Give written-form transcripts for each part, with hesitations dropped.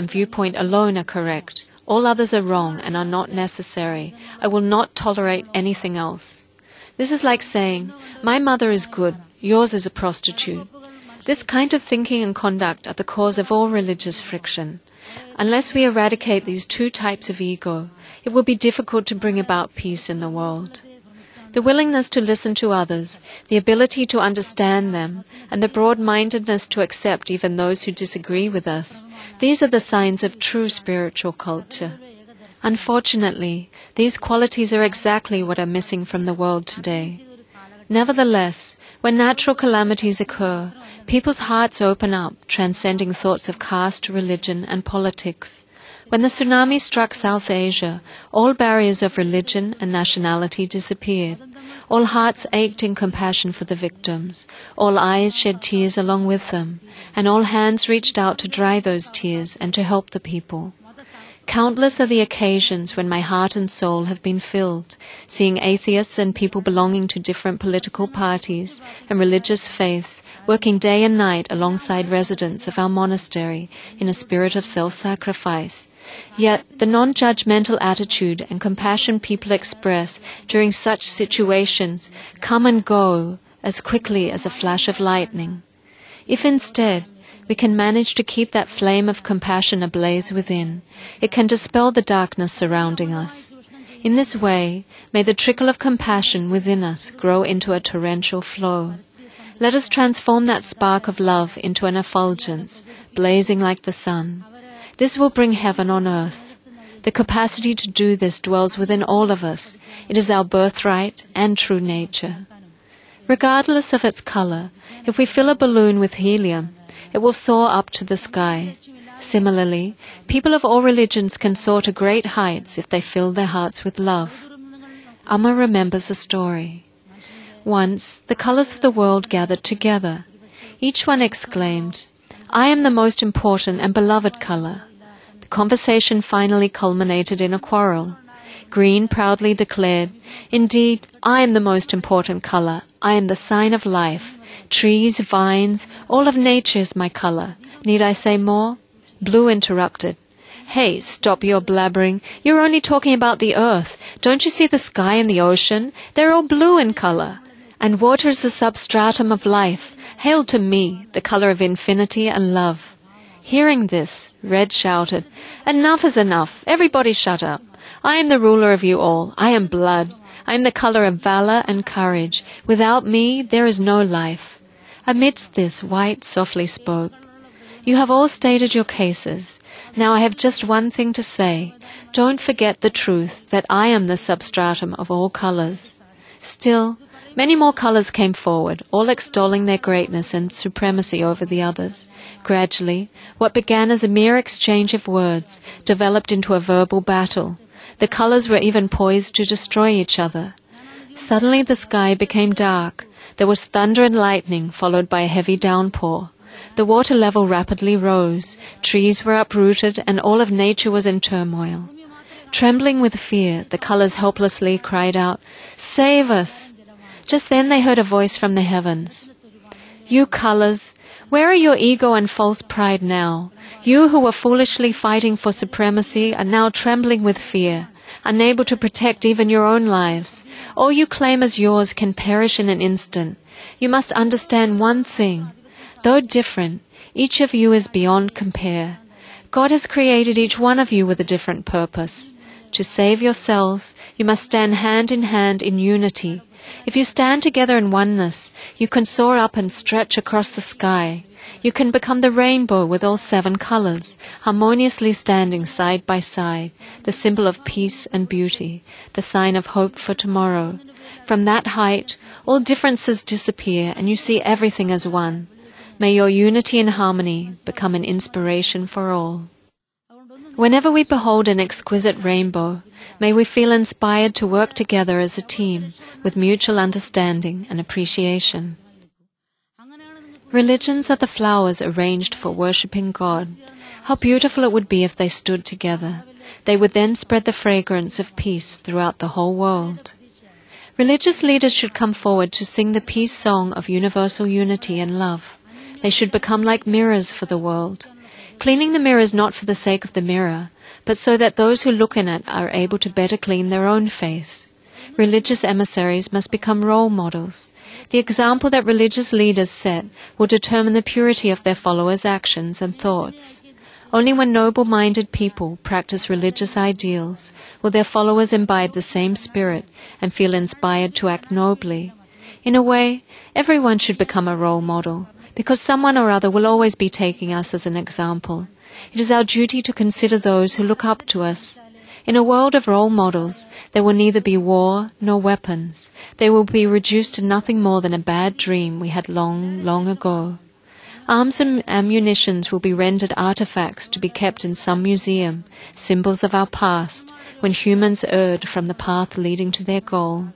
and viewpoint alone are correct. All others are wrong and are not necessary. I will not tolerate anything else. This is like saying, my mother is good, yours is a prostitute. This kind of thinking and conduct are the cause of all religious friction. Unless we eradicate these two types of ego, it will be difficult to bring about peace in the world. The willingness to listen to others, the ability to understand them, and the broad-mindedness to accept even those who disagree with us, these are the signs of true spiritual culture. Unfortunately, these qualities are exactly what are missing from the world today. Nevertheless, when natural calamities occur, people's hearts open up, transcending thoughts of caste, religion, and politics. When the tsunami struck South Asia, all barriers of religion and nationality disappeared. All hearts ached in compassion for the victims. All eyes shed tears along with them, and all hands reached out to dry those tears and to help the people. Countless are the occasions when my heart and soul have been filled, seeing atheists and people belonging to different political parties and religious faiths working day and night alongside residents of our monastery in a spirit of self-sacrifice. Yet, the non-judgmental attitude and compassion people express during such situations come and go as quickly as a flash of lightning. If instead, we can manage to keep that flame of compassion ablaze within, it can dispel the darkness surrounding us. In this way, may the trickle of compassion within us grow into a torrential flow. Let us transform that spark of love into an effulgence, blazing like the sun. This will bring heaven on earth. The capacity to do this dwells within all of us. It is our birthright and true nature. Regardless of its color, if we fill a balloon with helium, it will soar up to the sky. Similarly, people of all religions can soar to great heights if they fill their hearts with love. Amma remembers a story. Once, the colors of the world gathered together. Each one exclaimed, I am the most important and beloved color. The conversation finally culminated in a quarrel. Green proudly declared, Indeed, I am the most important color. I am the sign of life. Trees, vines, all of nature is my color. Need I say more? Blue interrupted. Hey, stop your blabbering. You're only talking about the earth. Don't you see the sky and the ocean? They're all blue in color. And water is the substratum of life. Hail to me, the color of infinity and love. Hearing this, Red shouted, Enough is enough. Everybody shut up. I am the ruler of you all. I am blood. I am the color of valor and courage. Without me, there is no life. Amidst this, White softly spoke. You have all stated your cases. Now I have just one thing to say. Don't forget the truth that I am the substratum of all colors. Still, many more colors came forward, all extolling their greatness and supremacy over the others. Gradually, what began as a mere exchange of words developed into a verbal battle. The colors were even poised to destroy each other. Suddenly the sky became dark. There was thunder and lightning, followed by a heavy downpour. The water level rapidly rose. Trees were uprooted, and all of nature was in turmoil. Trembling with fear, the colors helplessly cried out, Save us! Just then they heard a voice from the heavens. You colors, where are your ego and false pride now? You who were foolishly fighting for supremacy are now trembling with fear, unable to protect even your own lives. All you claim as yours can perish in an instant. You must understand one thing. Though different, each of you is beyond compare. God has created each one of you with a different purpose. To save yourselves, you must stand hand in unity. If you stand together in oneness, you can soar up and stretch across the sky. You can become the rainbow with all 7 colors, harmoniously standing side by side, the symbol of peace and beauty, the sign of hope for tomorrow. From that height, all differences disappear and you see everything as one. May your unity and harmony become an inspiration for all. Whenever we behold an exquisite rainbow, may we feel inspired to work together as a team with mutual understanding and appreciation. Religions are the flowers arranged for worshipping God. How beautiful it would be if they stood together. They would then spread the fragrance of peace throughout the whole world. Religious leaders should come forward to sing the peace song of universal unity and love. They should become like mirrors for the world. Cleaning the mirror is not for the sake of the mirror, but so that those who look in it are able to better clean their own face. Religious emissaries must become role models. The example that religious leaders set will determine the purity of their followers' actions and thoughts. Only when noble-minded people practice religious ideals will their followers imbibe the same spirit and feel inspired to act nobly. In a way, everyone should become a role model, because someone or other will always be taking us as an example. It is our duty to consider those who look up to us. In a world of role models, there will neither be war nor weapons. They will be reduced to nothing more than a bad dream we had long, long ago. Arms and ammunitions will be rendered artifacts to be kept in some museum, symbols of our past, when humans erred from the path leading to their goal.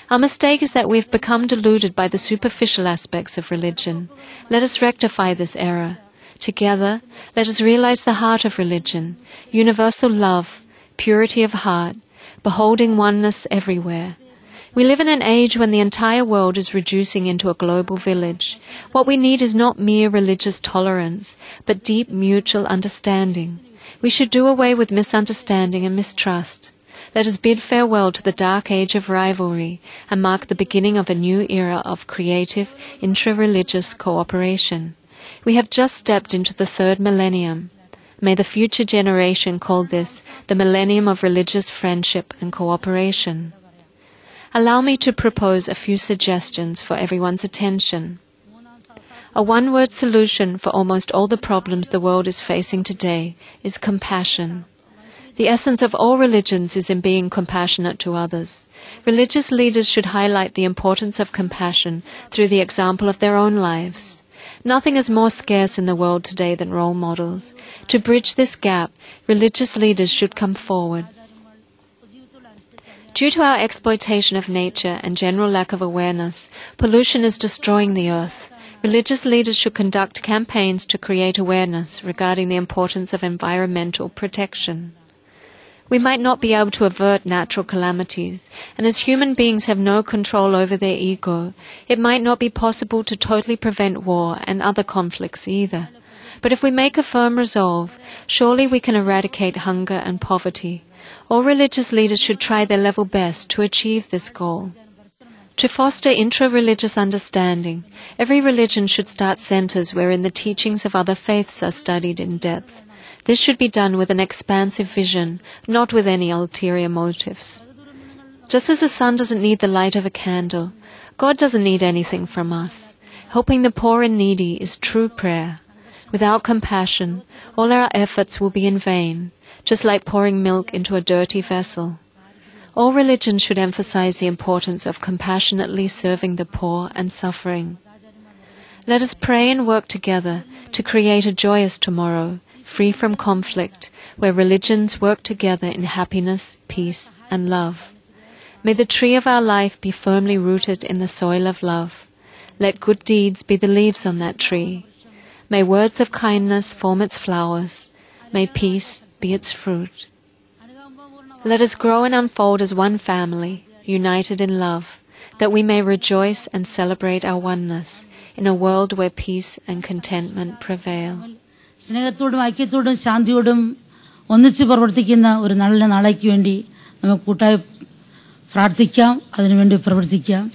Our mistake is that we have become deluded by the superficial aspects of religion. Let us rectify this error. Together, let us realize the heart of religion, universal love, purity of heart, beholding oneness everywhere. We live in an age when the entire world is reducing into a global village. What we need is not mere religious tolerance, but deep mutual understanding. We should do away with misunderstanding and mistrust. Let us bid farewell to the dark age of rivalry and mark the beginning of a new era of creative, intra-religious cooperation. We have just stepped into the third millennium. May the future generation call this the millennium of religious friendship and cooperation. Allow me to propose a few suggestions for everyone's attention. A one-word solution for almost all the problems the world is facing today is compassion. The essence of all religions is in being compassionate to others. Religious leaders should highlight the importance of compassion through the example of their own lives. Nothing is more scarce in the world today than role models. To bridge this gap, religious leaders should come forward. Due to our exploitation of nature and general lack of awareness, pollution is destroying the earth. Religious leaders should conduct campaigns to create awareness regarding the importance of environmental protection. We might not be able to avert natural calamities, and as human beings have no control over their ego, it might not be possible to totally prevent war and other conflicts either. But if we make a firm resolve, surely we can eradicate hunger and poverty. All religious leaders should try their level best to achieve this goal. To foster intra-religious understanding, every religion should start centers wherein the teachings of other faiths are studied in depth. This should be done with an expansive vision, not with any ulterior motives. Just as the sun doesn't need the light of a candle, God doesn't need anything from us. Helping the poor and needy is true prayer. Without compassion, all our efforts will be in vain, just like pouring milk into a dirty vessel. All religions should emphasize the importance of compassionately serving the poor and suffering. Let us pray and work together to create a joyous tomorrow, free from conflict, where religions work together in happiness, peace, and love. May the tree of our life be firmly rooted in the soil of love. Let good deeds be the leaves on that tree. May words of kindness form its flowers. May peace be its fruit. Let us grow and unfold as one family, united in love, that we may rejoice and celebrate our oneness in a world where peace and contentment prevail. സ്നേഹത്തോടും ഐക്യത്തോടും ശാന്തിയോടും ഒന്നിച്ച് പ്രവർത്തിക്കുന്ന ഒരു നല്ല നാളേക്ക് വേണ്ടി നമുക്ക് കൂട്ടായി പ്രാർത്ഥിക്കാം, അതിനുവേണ്ടി പ്രവർത്തിക്കാം.